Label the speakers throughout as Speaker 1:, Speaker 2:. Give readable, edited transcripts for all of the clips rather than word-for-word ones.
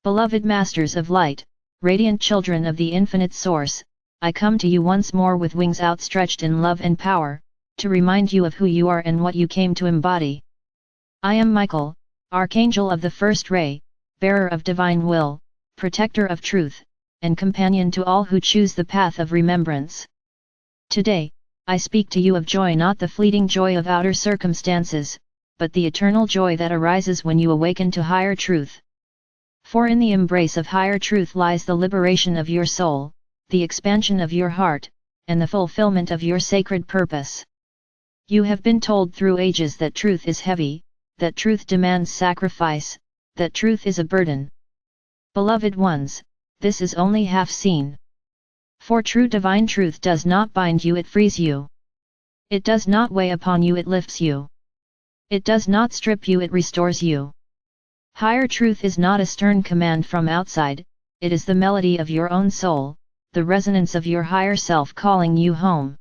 Speaker 1: Beloved Masters of Light, radiant children of the Infinite Source, I come to you once more with wings outstretched in love and power, to remind you of who you are and what you came to embody. I am Michael, Archangel of the First Ray, bearer of divine will, protector of truth, and companion to all who choose the path of remembrance. Today, I speak to you of joy, not the fleeting joy of outer circumstances, but the eternal joy that arises when you awaken to higher truth. For in the embrace of higher truth lies the liberation of your soul, the expansion of your heart, and the fulfillment of your sacred purpose. You have been told through ages that truth is heavy, that truth demands sacrifice, that truth is a burden. Beloved ones, this is only half seen. For true divine truth does not bind you, it frees you. It does not weigh upon you, it lifts you. It does not strip you, it restores you. Higher truth is not a stern command from outside, it is the melody of your own soul, the resonance of your higher self calling you home.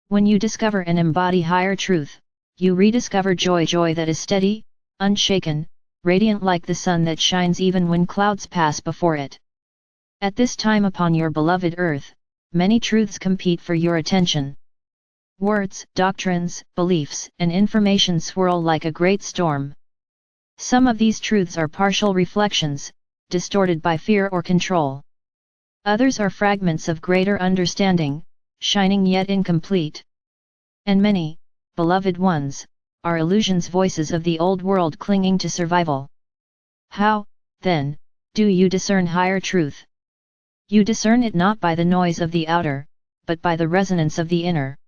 Speaker 1: When you discover and embody higher truth, you rediscover joy, joy that is steady, unshaken, radiant like the sun that shines even when clouds pass before it. At this time upon your beloved earth, many truths compete for your attention. Words, doctrines, beliefs, and information swirl like a great storm. Some of these truths are partial reflections, distorted by fear or control. Others are fragments of greater understanding, shining yet incomplete. And many, beloved ones, are illusions, voices of the old world clinging to survival. How, then, do you discern higher truth? You discern it not by the noise of the outer, but by the resonance of the inner.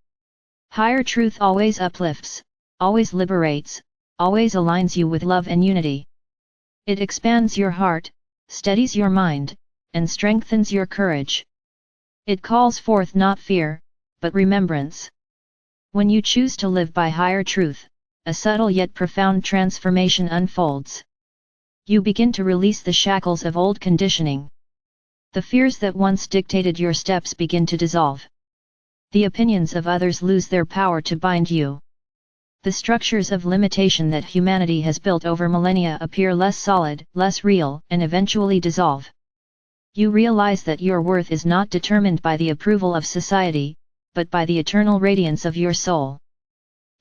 Speaker 1: Higher truth always uplifts, always liberates, always aligns you with love and unity. It expands your heart, steadies your mind, and strengthens your courage. It calls forth not fear, but remembrance. When you choose to live by higher truth, a subtle yet profound transformation unfolds. You begin to release the shackles of old conditioning. The fears that once dictated your steps begin to dissolve. The opinions of others lose their power to bind you. The structures of limitation that humanity has built over millennia appear less solid, less real, and eventually dissolve. You realize that your worth is not determined by the approval of society, but by the eternal radiance of your soul.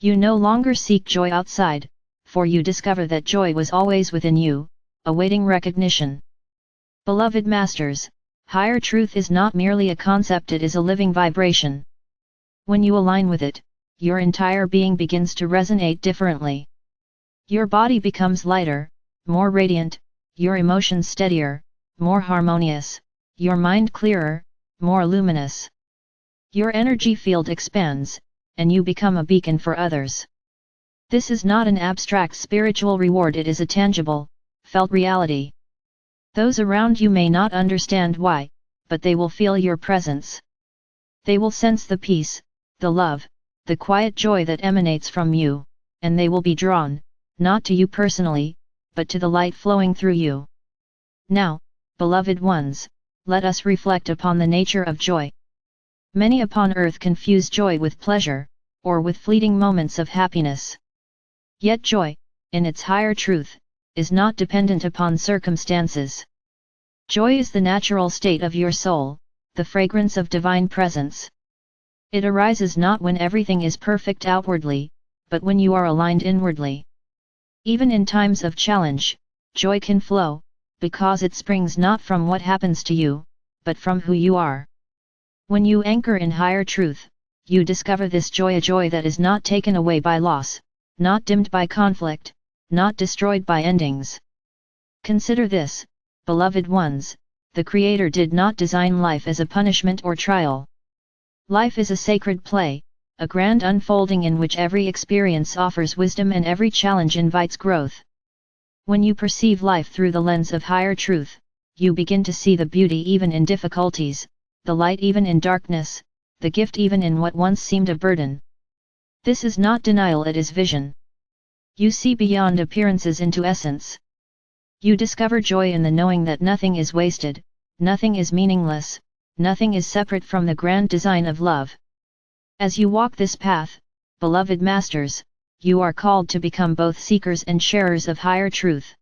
Speaker 1: You no longer seek joy outside, for you discover that joy was always within you, awaiting recognition. Beloved Masters, higher truth is not merely a concept, it is a living vibration. When you align with it, your entire being begins to resonate differently. Your body becomes lighter, more radiant, your emotions steadier, more harmonious, your mind clearer, more luminous. Your energy field expands, and you become a beacon for others. This is not an abstract spiritual reward, it is a tangible, felt reality. Those around you may not understand why, but they will feel your presence. They will sense the peace, the love, the quiet joy that emanates from you, and they will be drawn, not to you personally, but to the light flowing through you. Now, beloved ones, let us reflect upon the nature of joy. Many upon earth confuse joy with pleasure, or with fleeting moments of happiness. Yet joy, in its higher truth, is not dependent upon circumstances. Joy is the natural state of your soul, the fragrance of divine presence. It arises not when everything is perfect outwardly, but when you are aligned inwardly. Even in times of challenge, joy can flow, because it springs not from what happens to you, but from who you are. When you anchor in higher truth, you discover this joy, a joy that is not taken away by loss, not dimmed by conflict, not destroyed by endings. Consider this, beloved ones, the Creator did not design life as a punishment or trial. Life is a sacred play, a grand unfolding in which every experience offers wisdom and every challenge invites growth. When you perceive life through the lens of higher truth, you begin to see the beauty even in difficulties, the light even in darkness, the gift even in what once seemed a burden. This is not denial, it is vision. You see beyond appearances into essence. You discover joy in the knowing that nothing is wasted, nothing is meaningless, nothing is separate from the grand design of love. As you walk this path, beloved Masters, you are called to become both seekers and sharers of higher truth.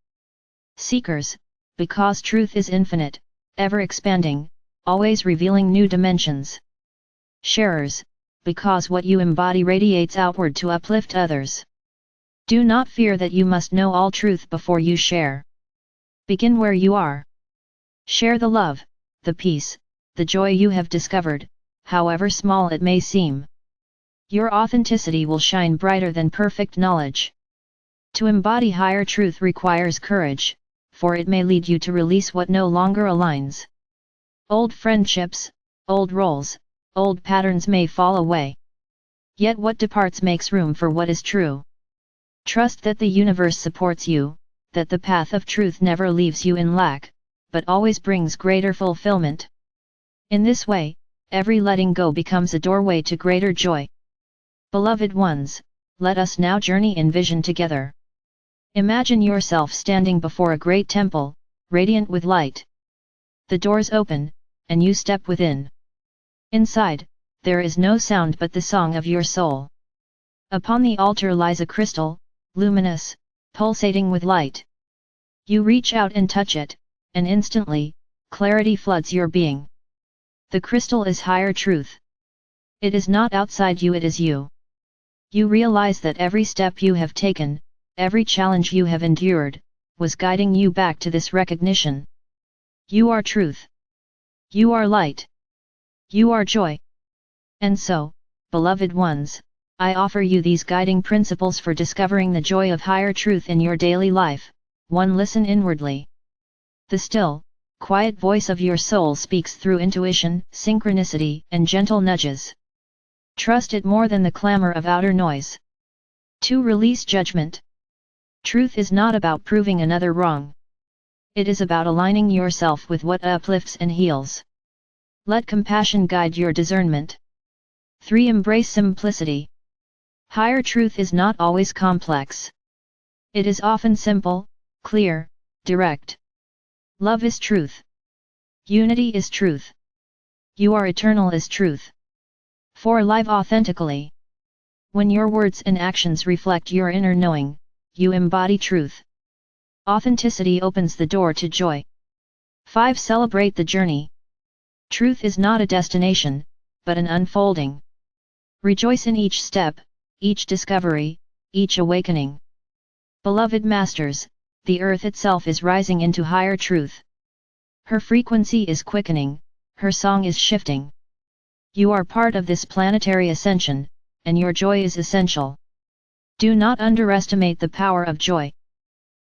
Speaker 1: Seekers, because truth is infinite, ever expanding, always revealing new dimensions. Sharers, because what you embody radiates outward to uplift others. Do not fear that you must know all truth before you share. Begin where you are. Share the love, the peace, the joy you have discovered, however small it may seem. Your authenticity will shine brighter than perfect knowledge. To embody higher truth requires courage, for it may lead you to release what no longer aligns. Old friendships, old roles, old patterns may fall away. Yet what departs makes room for what is true. Trust that the universe supports you, that the path of truth never leaves you in lack, but always brings greater fulfillment. In this way, every letting go becomes a doorway to greater joy. Beloved ones, let us now journey in vision together. Imagine yourself standing before a great temple, radiant with light. The doors open, and you step within. Inside, there is no sound but the song of your soul. Upon the altar lies a crystal, luminous, pulsating with light. You reach out and touch it, and instantly, clarity floods your being. The crystal is higher truth. It is not outside you, it is you. You realize that every step you have taken, every challenge you have endured, was guiding you back to this recognition. You are truth. You are light. You are joy. And so, beloved ones, I offer you these guiding principles for discovering the joy of higher truth in your daily life. 1. Listen inwardly. The still, quiet voice of your soul speaks through intuition, synchronicity, and gentle nudges. Trust it more than the clamor of outer noise. 2. Release judgment. Truth is not about proving another wrong. It is about aligning yourself with what uplifts and heals. Let compassion guide your discernment. 3. Embrace simplicity. Higher truth is not always complex. It is often simple, clear, direct. Love is truth. Unity is truth. You are eternal is truth. 4. Live authentically. When your words and actions reflect your inner knowing, you embody truth. Authenticity opens the door to joy. 5. Celebrate the journey. Truth is not a destination, but an unfolding. Rejoice in each step, each discovery, each awakening. Beloved masters, the earth itself is rising into higher truth. Her frequency is quickening, her song is shifting. You are part of this planetary ascension, and your joy is essential. Do not underestimate the power of joy.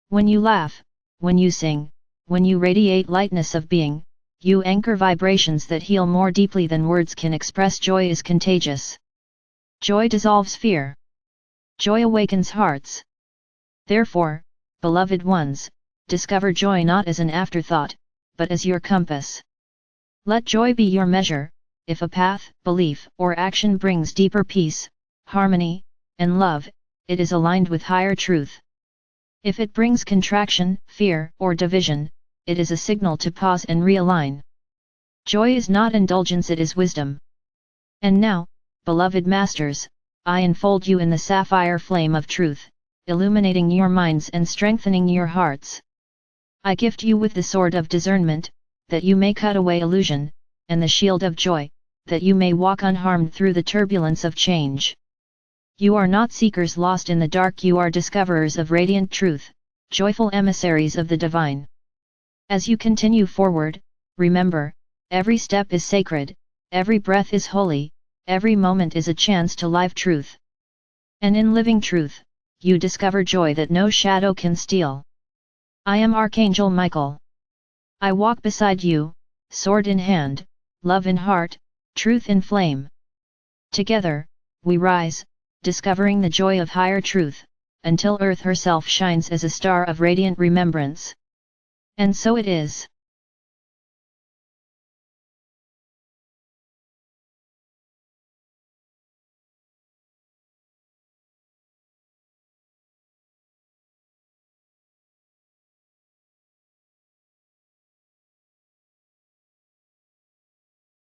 Speaker 1: When you laugh, when you sing, when you radiate lightness of being, you anchor vibrations that heal more deeply than words can express. Joy is contagious. Joy dissolves fear. Joy awakens hearts. Therefore, beloved ones, discover joy not as an afterthought, but as your compass. Let joy be your measure. If a path, belief, or action brings deeper peace, harmony, and love, it is aligned with higher truth. If it brings contraction, fear, or division, it is a signal to pause and realign. Joy is not indulgence, it is wisdom. And now, beloved masters, I enfold you in the sapphire flame of truth, illuminating your minds and strengthening your hearts. I gift you with the sword of discernment, that you may cut away illusion, and the shield of joy, that you may walk unharmed through the turbulence of change. You are not seekers lost in the dark, you are discoverers of radiant truth, joyful emissaries of the divine. As you continue forward, remember, every step is sacred, every breath is holy, every moment is a chance to live truth. And in living truth, you discover joy that no shadow can steal. I am Archangel Michael. I walk beside you, sword in hand, love in heart, truth in flame. Together, we rise, discovering the joy of higher truth, until Earth herself shines as a star of radiant remembrance. And so it is.